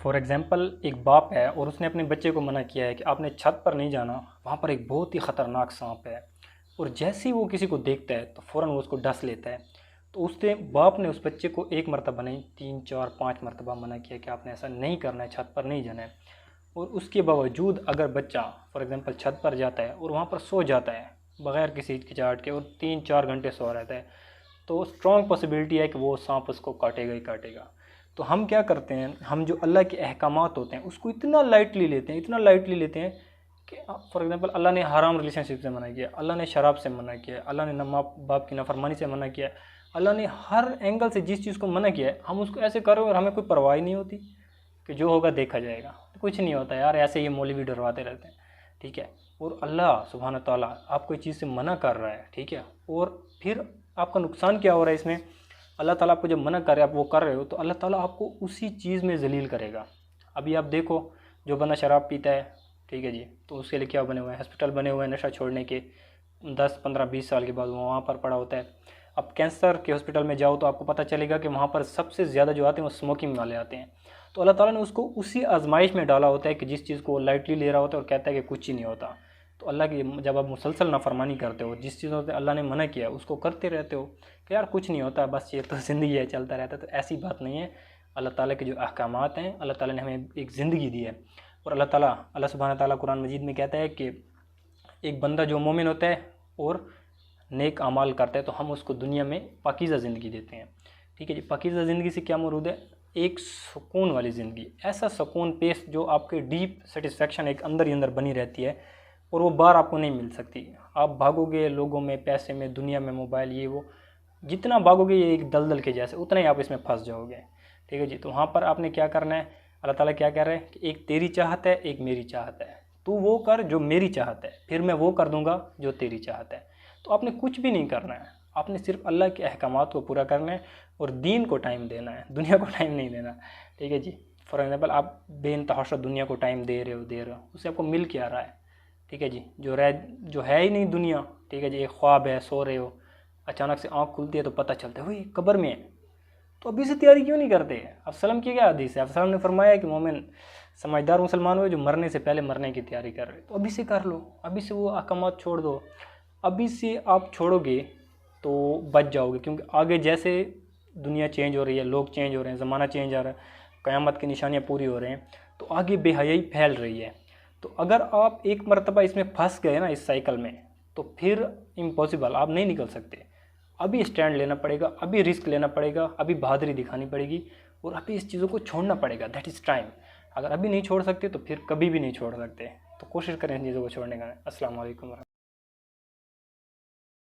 For example ایک باپ ہے اور اس نے اپنے بچے کو منع کیا ہے کہ آپ نے چھت پر نہیں جانا، وہاں پر ایک بہت ہی خطرناک سانپ ہے، اور جیسے ہی وہ کسی کو دیکھتا ہے تو فوراً وہ اس کو ڈس لیتا ہے۔ تو اس نے باپ نے اس بچے کو ایک مرتبہ نہیں 3 4 5 مرتبہ منع کیا کہ آپ نے ایسا نہیں کرنا ہے، چھت پر نہیں جانا ہے، اور اس کے باوجود اگر بچہ فار ایگزامپل چھت پر جاتا ہے اور وہاں پر سو جاتا ہے بغیر کسی ہچکچاہٹ کے اور 3 4 گھنٹے سو رہتا ہے، تو اسٹرانگ پاسبلٹی ہے کہ وہ سانپ اس کو کاٹے گا ہی کاٹے گا۔ تو ہم کیا کرتے ہیں، ہم جو اللہ کے احکامات ہوتے ہیں اس کو اتنا لائٹلی لیتے ہیں، اتنا لائٹلی لیتے ہیں کہ فار ایگزامپل اللہ نے حرام ریلیشن شپ سے منع کیا، اللہ نے شراب سے منع کیا، اللہ نے ماں باپ کی نافرمانی سے منع کیا، اللہ نے ہر اینگل سے جس چیز کو منع کیا ہے ہم اس کو ایسے کرو اور ہمیں کوئی پرواہ نہیں ہوتی کہ جو ہوگا دیکھا جائے گا، کچھ نہیں ہوتا یار، ایسے یہ مولوی ڈرواتے رہتے ہیں، ٹھیک ہے۔ اور اللہ سبحانہ تعالیٰ آپ کو اس چیز سے منع کر رہا ہے، ٹھیک ہے، اور پھر آپ کا نقصان کیا ہو رہا ہے اس میں؟ اللہ تعالیٰ آپ کو جب منع کر رہے آپ وہ کر رہے ہو تو اللہ تعالیٰ آپ کو اسی چیز میں ذلیل کرے گا۔ ابھی آپ دیکھو جو بندہ شراب پیتا ہے، ٹھیک ہے جی، تو اس کے لیے کیا بنے ہوئے ہیں، ہاسپٹل بنے ہوئے ہیں نشہ چھوڑنے کے، 10 15 20 سال کے بعد وہ وہاں پر پڑا ہوتا ہے۔ اب کینسر کے ہاسپٹل میں جاؤ تو آپ کو پتہ چلے گا کہ وہاں پر سب سے زیادہ جو آتے ہیں وہ اسموکنگ والے آتے ہیں۔ تو اللہ تعالیٰ نے اس کو اسی آزمائش میں ڈالا ہوتا ہے کہ جس چیز کو وہ لائٹلی لے رہا ہوتا ہے اور کہتا ہے کہ کچھ ہی نہیں ہوتا۔ تو اللہ کی جب آپ مسلسل نافرمانی کرتے ہو، جس چیزوں سے اللہ نے منع کیا اس کو کرتے رہتے ہو کہ یار کچھ نہیں ہوتا، بس یہ تو زندگی ہے، چلتا رہتا ہے، تو ایسی بات نہیں ہے۔ اللہ تعالیٰ کے جو احکامات ہیں، اللہ تعالیٰ نے ہمیں ایک زندگی دی ہے، اور اللہ سبحانہ تعالیٰ قرآن مجید میں کہتا ہے کہ ایک بندہ جو مومن ہوتا ہے اور نیک اعمال کرتا ہے تو ہم اس کو دنیا میں پاکیزہ زندگی دیتے ہیں، ٹھیک ہے جی۔ پاکیزہ زندگی سے کیا مراد ہے؟ ایک سکون والی زندگی، ایسا سکون پیش جو آپ کے ڈیپ سیٹسفیکشن ایک اندر ہی اندر بنی رہتی ہے اور وہ بار آپ کو نہیں مل سکتی۔ آپ بھاگو گے لوگوں میں، پیسے میں، دنیا میں، موبائل، یہ وہ، جتنا بھاگو گے یہ ایک دلدل کے جیسے، اتنا ہی آپ اس میں پھنس جاؤ گے، ٹھیک ہے جی۔ تو وہاں پر آپ نے کیا کرنا ہے، اللہ تعالیٰ کیا کہہ رہے ہیں کہ ایک تیری چاہت ہے، ایک میری چاہت ہے، تو وہ کر جو میری چاہت ہے، پھر میں وہ کر دوں گا جو تیری چاہت ہے۔ تو آپ نے کچھ بھی نہیں کرنا ہے، آپ نے صرف اللہ کے احکامات کو پورا کرنا ہے اور دین کو ٹائم دینا ہے، دنیا کو ٹائم نہیں دینا، ٹھیک ہے جی۔ فار ایگزامپل آپ بے انتہا دنیا کو ٹائم دے رہے ہو، اس سے آپ کو مل کیا رہا ہے، ٹھیک ہے جی، جو ہے ہی نہیں دنیا، ٹھیک ہے جی، ایک خواب ہے، سو رہے ہو، اچانک سے آنکھ کھلتی ہے تو پتہ چلتا ہے وہی قبر میں ہے، تو ابھی سے تیاری کیوں نہیں کرتے؟ افسلم کی کیا حدیث ہے؟ افسلم نے فرمایا کہ مومن سمجھدار مسلمان ہوئے جو مرنے سے پہلے مرنے کی تیاری کر رہے، تو ابھی سے کر لو، ابھی سے وہ احکامات چھوڑ دو، ابھی سے آپ چھوڑو گے تو بچ جاؤ گے، کیونکہ آگے جیسے دنیا چینج ہو رہی ہے، لوگ چینج ہو رہے ہیں، زمانہ چینج آ رہا ہے، قیامت کی نشانیاں پوری ہو رہے ہیں، تو آگے بے حیائی پھیل رہی ہے۔ تو اگر آپ ایک مرتبہ اس میں پھنس گئے نا، اس سائیکل میں، تو پھر امپاسبل، آپ نہیں نکل سکتے۔ ابھی اسٹینڈ لینا پڑے گا، ابھی رسک لینا پڑے گا، ابھی بہادری دکھانی پڑے گی، اور ابھی اس چیزوں کو چھوڑنا پڑے گا، دیٹ از ٹائم۔ اگر ابھی نہیں چھوڑ سکتے تو پھر کبھی بھی نہیں چھوڑ سکتے، تو کوشش کریں ان چیزوں کو چھوڑنے کا۔ السلام علیکم ورحمۃ اللہ۔